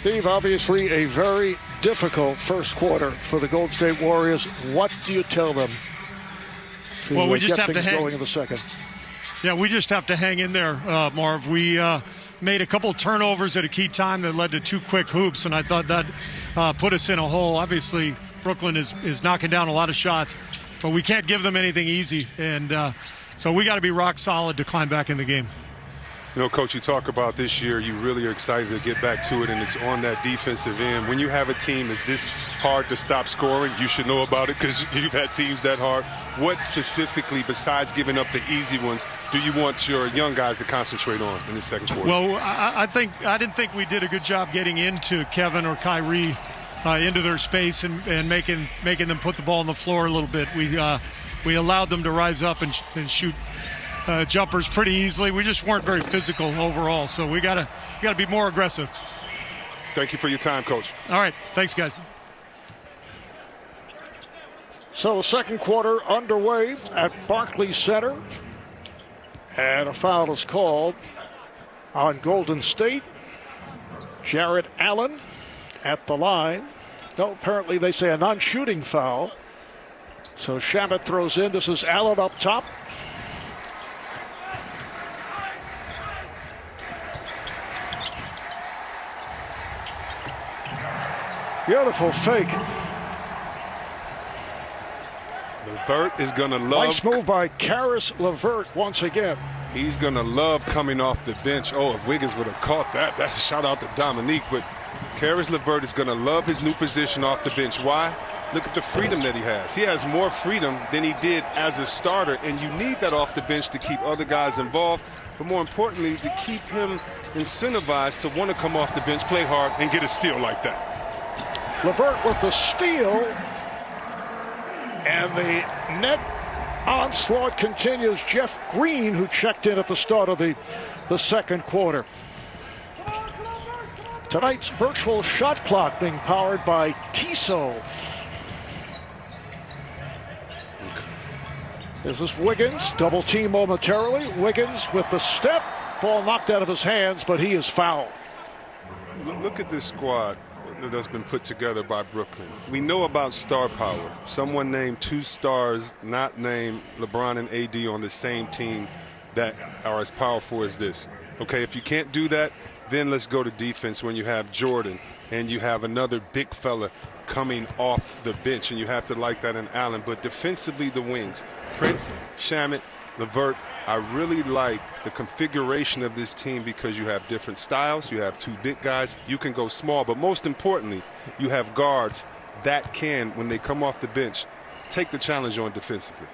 Steve, obviously a very difficult first quarter for the Golden State Warriors. What do you tell them to we just get have things to going in the second? Yeah, we just have to hang in there, Marv. We made a couple turnovers at a key time that led to 2 quick hoops, and I thought that put us in a hole. Obviously, Brooklyn is knocking down a lot of shots, but we can't give them anything easy, and so we got to be rock solid to climb back in the game. You know, Coach, you talk about this year, you really are excited to get back to it, and it's on that defensive end. When you have a team that's this hard to stop scoring, you should know about it because you've had teams that hard. What specifically, besides giving up the easy ones, do you want your young guys to concentrate on in the second quarter? Well, I didn't think we did a good job getting into Kevin or Kyrie into their space and making them put the ball on the floor a little bit. We allowed them to rise up and shoot jumpers pretty easily. We just weren't very physical overall, so we gotta be more aggressive. Thank you for your time, Coach. All right, thanks, guys. So the second quarter underway at Barclays Center, and a foul is called on Golden State. Jarrett Allen at the line. No, apparently they say a non-shooting foul. So Shamet throws in. This is Allen up top. Beautiful fake. LeVert is going to love. Nice move by Caris LeVert once again. He's going to love coming off the bench. Oh, if Wiggins would have caught that shout out to Dominique. But Caris LeVert is going to love his new position off the bench. Why? Look at the freedom that he has. He has more freedom than he did as a starter, and you need that off the bench to keep other guys involved, but more importantly, to keep him incentivized to want to come off the bench, play hard, and get a steal like that. LeVert with the steal, and the net onslaught continues. Jeff Green, who checked in at the start of the second quarter. Tonight's virtual shot clock being powered by Tissot. This is Wiggins, double team momentarily. Wiggins with the step, ball knocked out of his hands, but he is fouled. Look at this squad that's been put together by Brooklyn. We know about star power. Someone named 2 stars, not named LeBron and AD on the same team that are as powerful as this. Okay, if you can't do that, then let's go to defense when you have Jordan and you have another big fella coming off the bench, and you have to like that in Allen. But defensively, the wings, Prince, Shamet, LeVert, I really like the configuration of this team because you have different styles. You have 2 big guys. You can go small, but most importantly, you have guards that can, when they come off the bench, take the challenge on defensively.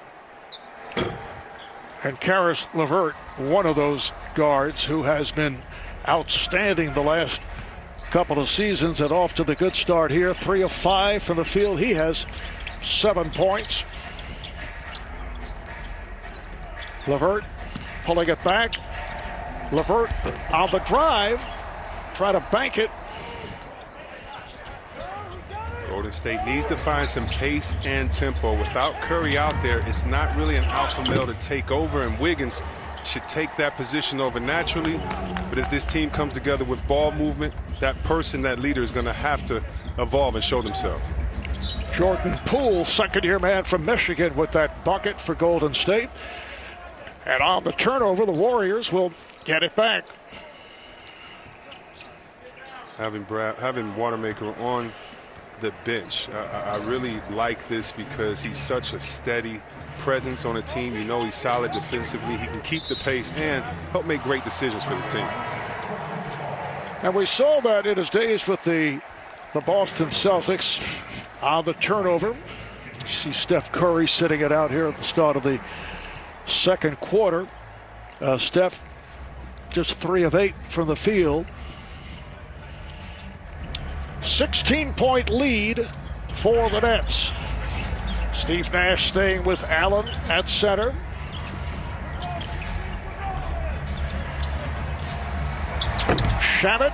And Caris LeVert, one of those guards who has been outstanding the last couple of seasons, and off to the good start here. 3 of 5 from the field. He has 7 points. LeVert pulling it back. LeVert on the drive. Try to bank it. Golden State needs to find some pace and tempo. Without Curry out there, it's not really an alpha male to take over, and Wiggins should take that position over naturally. But as this team comes together with ball movement, that person, that leader, is going to have to evolve and show themselves. Jordan Poole, second-year man from Michigan, with that bucket for Golden State. And on the turnover, the Warriors will get it back. Having Wanamaker on the bench, I really like this because he's such a steady presence on a team. You know, he's solid defensively. He can keep the pace and help make great decisions for this team. And we saw that in his days with the Boston Celtics on the turnover. You see Steph Curry sitting it out here at the start of the second quarter. Steph just 3 of 8 from the field. 16-point lead for the Nets. Steve Nash staying with Allen at center. Shamet.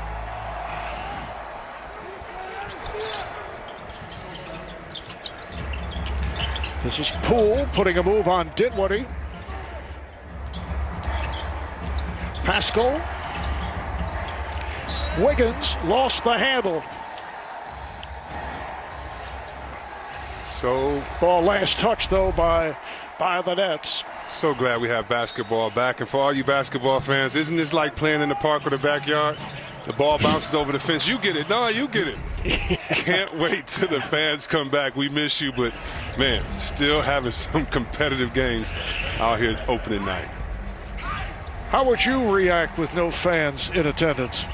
This is Poole putting a move on Dinwiddie. Pascal. Wiggins lost the handle. So Ball last touch, though, by the Nets. So glad we have basketball back. And for all you basketball fans, isn't this like playing in the park or the backyard? The ball bounces over the fence. You get it. No, you get it. Can't wait till the fans come back. We miss you, but, man, still having some competitive games out here opening night. How would you react with no fans in attendance?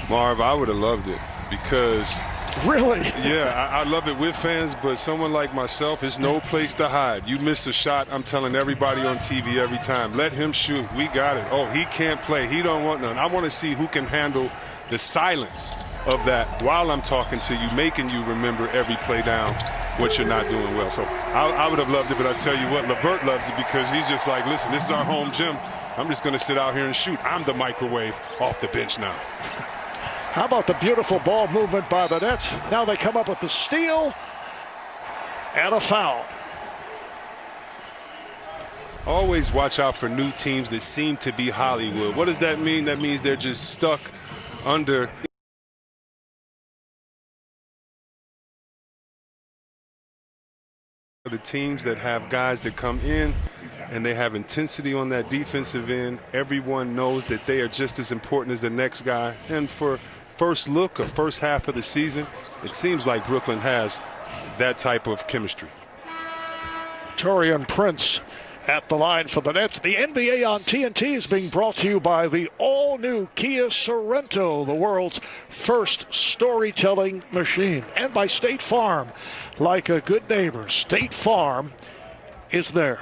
Marv, I would have loved it because – really? Yeah, I love it with fans, but someone like myself, it's no place to hide. You miss a shot, I'm telling everybody on TV every time, let him shoot. We got it. Oh, he can't play. He don't want none. I want to see who can handle the silence of that while I'm talking to you, making you remember every play down what you're not doing well. So I would have loved it, but I tell you what, LeVert loves it because he's just like, listen, this is our home gym. I'm just going to sit out here and shoot. I'm the microwave off the bench now. How about the beautiful ball movement by the Nets? Now they come up with the steal and a foul. Always watch out for new teams that seem to be Hollywood. What does that mean? That means they're just stuck under the teams that have guys that come in and they have intensity on that defensive end. Everyone knows that they are just as important as the next guy. And for first look or first half of the season, it seems like Brooklyn has that type of chemistry. Taurean Prince at the line for the Nets. The NBA on TNT is being brought to you by the all-new Kia Sorento, the world's first storytelling machine, and by State Farm. Like a good neighbor, State Farm is there.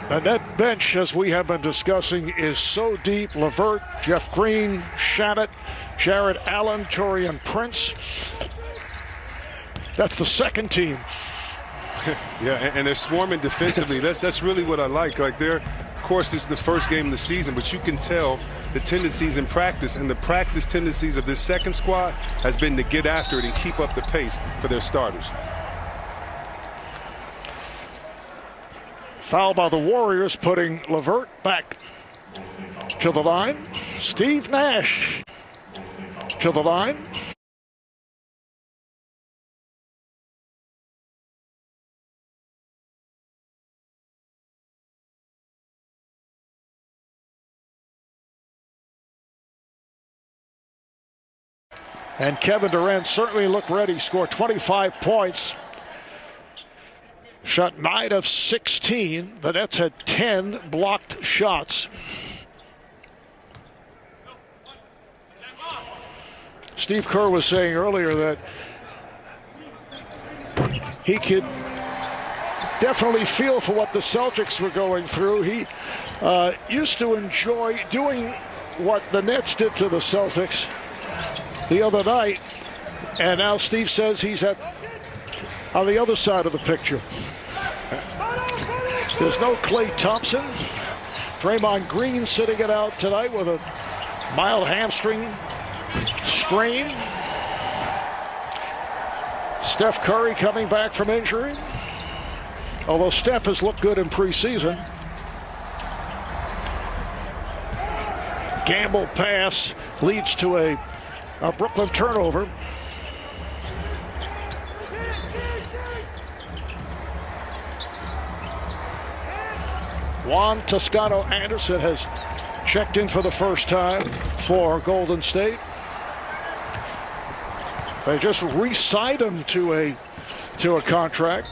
The net bench, as we have been discussing, is so deep. LeVert, Jeff Green, Shannon, Jared Allen, Taurean Prince. That's the second team. Yeah, and they're swarming defensively. That's really what I like. Like they're, of course, this is the first game of the season, but you can tell the tendencies in practice, and the practice tendencies of this second squad has been to get after it and keep up the pace for their starters. Foul by the Warriors, putting LeVert back to the line. Steve Nash to the line. And Kevin Durant certainly looked ready, scored 25 points. Shot 9 of 16. The Nets had 10 blocked shots. Steve Kerr was saying earlier that he could definitely feel for what the Celtics were going through. He used to enjoy doing what the Nets did to the Celtics the other night, and now Steve says he's on the other side of the picture. There's no Klay Thompson. Draymond Green sitting it out tonight with a mild hamstring strain. Steph Curry coming back from injury, although Steph has looked good in preseason. Gamble pass leads to a Brooklyn turnover. Juan Toscano-Anderson has checked in for the first time for Golden State. They just re-signed him to a contract.